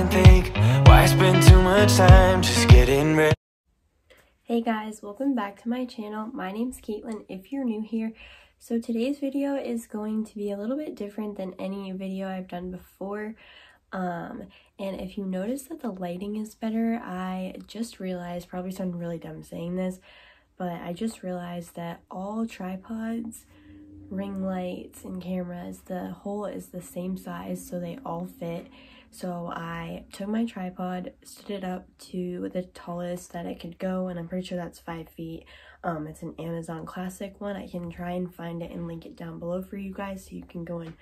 and think, why spend too much time just getting ready? Hey guys, welcome back to my channel. My name's Caitlin if you're new here. So today's video is going to be a little bit different than any video I've done before. And if you notice that the lighting is better, I just realized, probably sound really dumb saying this, but I just realized that all tripods, ring lights, and cameras, the hole is the same size, so they all fit. So I took my tripod, stood it up to the tallest that it could go, and I'm pretty sure that's 5 feet. It's an Amazon Classic one. I can try and find it and link it down below for you guys so you can go and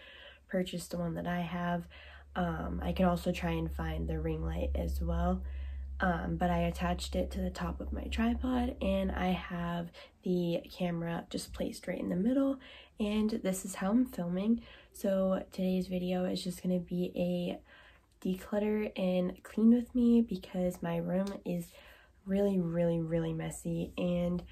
purchase the one that I have. I can also try and find the ring light as well. But I attached it to the top of my tripod, and I have the camera just placed right in the middle, and this is how I'm filming. So today's video is just going to be a declutter and clean with me because my room is really messy and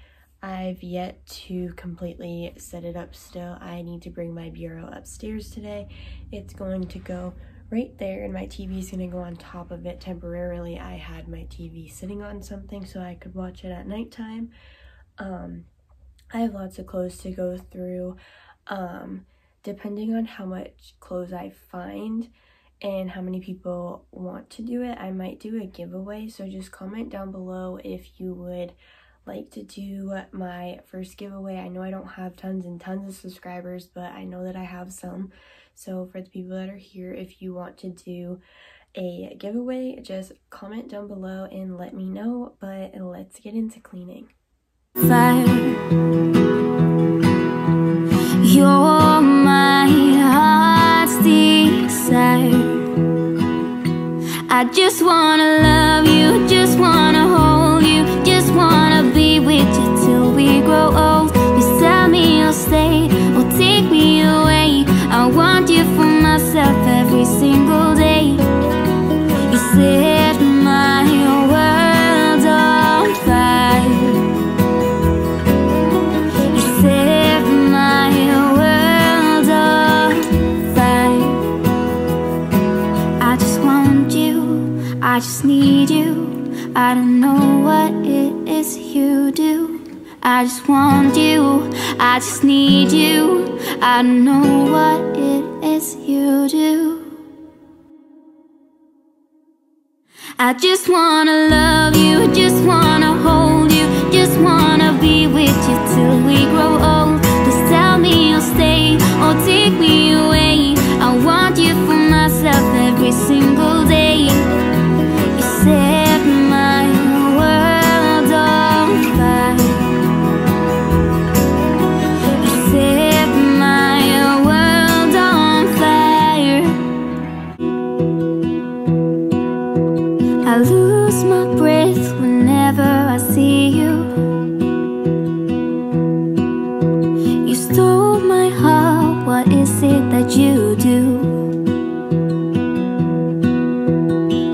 I've yet to completely set it up still. I need to bring my bureau upstairs today. It's going to go right there and my TV is going to go on top of it temporarily. I had my TV sitting on something so I could watch it at nighttime. I have lots of clothes to go through. Depending on how much clothes I find and how many people want to do it, I might do a giveaway. So just comment down below if you would like to do my first giveaway. I know I don't have tons and tons of subscribers, but I know that I have some. So for the people that are here, if you want to do a giveaway, just comment down below and let me know. But let's get into cleaning. Fire, you're my heart's desire. I just wanna love you, just wanna hold you, just wanna be with you till we grow old. Just tell me you'll stay or take me away. I want you for myself every single day. You set my world on fire. You set my world on fire. I just want you, I just need you. I don't know what it is you do. I just want you, I just need you. I don't know what it is you do. I just wanna love you, just wanna hold you, just wanna be with you till we grow old. Just tell me you'll stay or take me away. I want you for myself every single day. You set my world on fire. You set my world on fire. I lose my breath whenever I see you. You stole my heart, what is it that you do?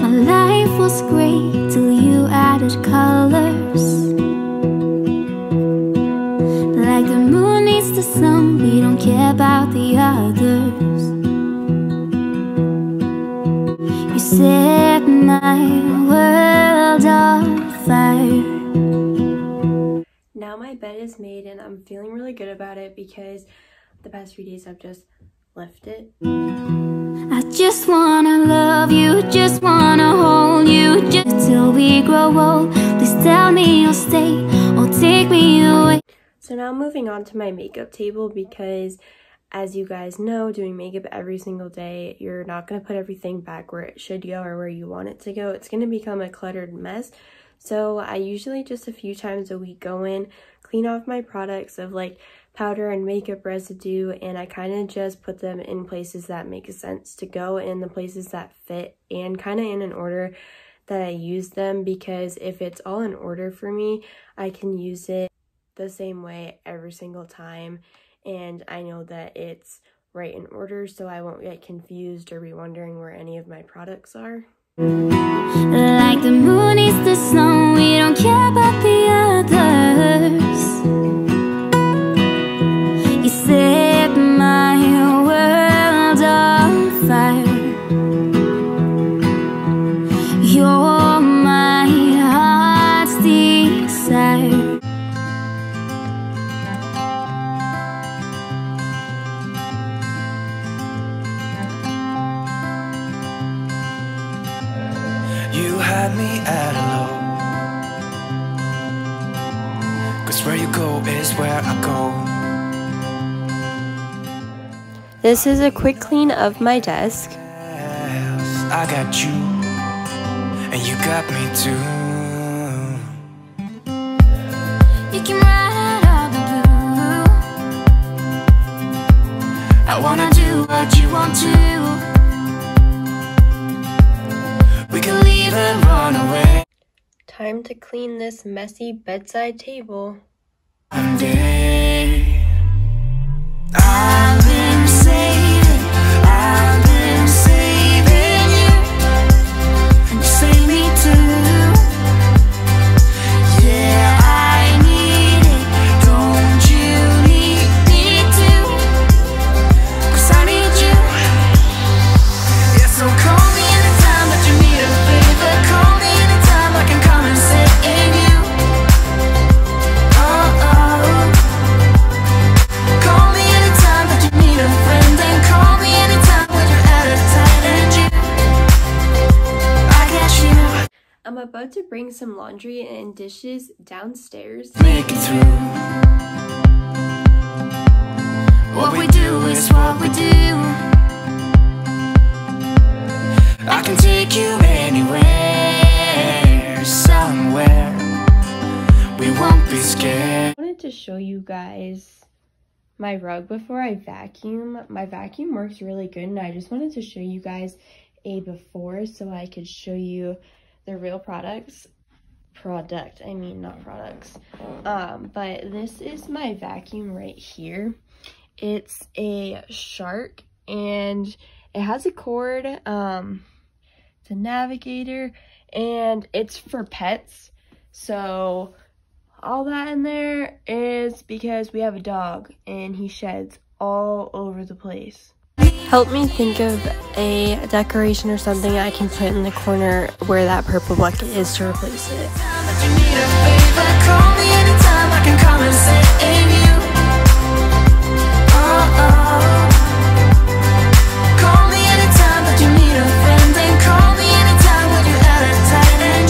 My life was great till you added colors. Like the moon needs the sun, we don't care about the others. You set my world on fire. Now my bed is made and I'm feeling really good about it because the past few days I've just left it. I just wanna love you, just wanna hold you, just till we grow old. Please tell me you'll stay or take me away. So now moving on to my makeup table because as you guys know, doing makeup every single day, you're not going to put everything back where it should go or where you want it to go. It's going to become a cluttered mess. So I usually just a few times a week go in, clean off my products of like powder and makeup residue, and I kind of just put them in places that make sense to go, in the places that fit, and kind of in an order that I use them, because if it's all in order for me, I can use it the same way every single time, and I know that it's right in order, so I won't get confused or be wondering where any of my products are. Like the moon is the sun, we don't care about the others. You set my world on fire. where you go is where I go. This is a quick clean of my desk. I got you, and you got me too. You can ride out of the blue. I wanna do what you want to. We can leave and run away. Time to clean this messy bedside table. One day, I've been saving you, and you save me too. Yeah, I need it. Don't you need me too? 'Cause I need you. yeah, so call me anytime that you need a favor. Call me anytime I can come and sit in you. Oh, oh. Call me anytime that you need a friend, and call me anytime when you're out of time. And you, I got you. I'm about to bring some laundry and dishes downstairs. make it through. What we do is what we do. I can take you anywhere, somewhere. We won't be scared. I wanted to show you guys my rug before I vacuum. My vacuum works really good, and I just wanted to show you guys a before so I could show you the real products. I mean, not products. But this is my vacuum right here. It's a Shark, and it has a cord. It's a navigator, and it's for pets. So all that in there is because we have a dog, and he sheds all over the place. Help me think of a decoration or something I can put in the corner where that purple bucket is to replace it. That you need a favor, call me anytime I can come and sit in you. Oh, oh. Call me anytime that you need a friend, and call me anytime when you're out of time. And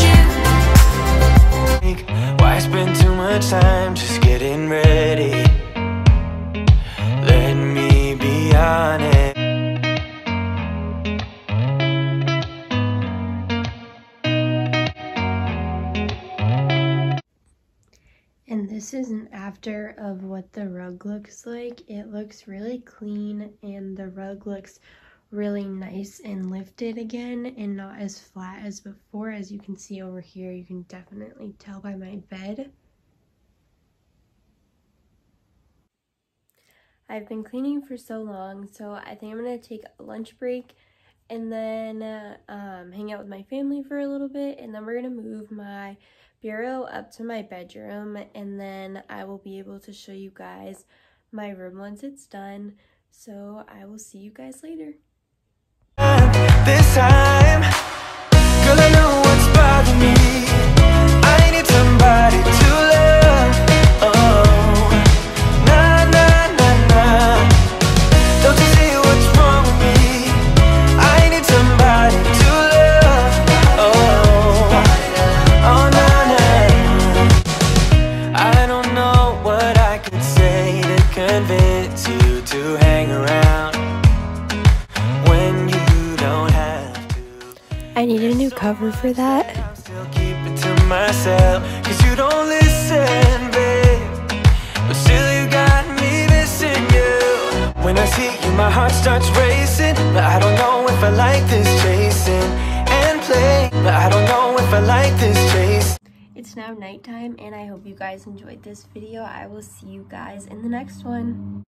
you, why spend too much time just getting ready? Let me be honest. And this is an after of what the rug looks like. It looks really clean, and the rug looks really nice and lifted again and not as flat as before. As you can see over here, you can definitely tell by my bed. I've been cleaning for so long, so I think I'm gonna take a lunch break and then hang out with my family for a little bit, and then we're gonna move my bureau up to my bedroom, and then I will be able to show you guys my room once it's done. So I will see you guys later. This time, girl, I know what's bothering me. I need somebody to love. Oh, nah, nah, nah, nah. Don't you see what's wrong with me? I need somebody to love. Oh, oh, nah, nah. I don't know what I could say to convince you to hang around when you don't have to. I need a new cover for that. I'll still keep it to myself, 'cause you don't listen, babe. But still you got me missing you. When I see you, my heart starts racing. But I don't know if I like this chasing and play. But I don't know if I like this chase. It's now nighttime, and I hope you guys enjoyed this video. I will see you guys in the next one.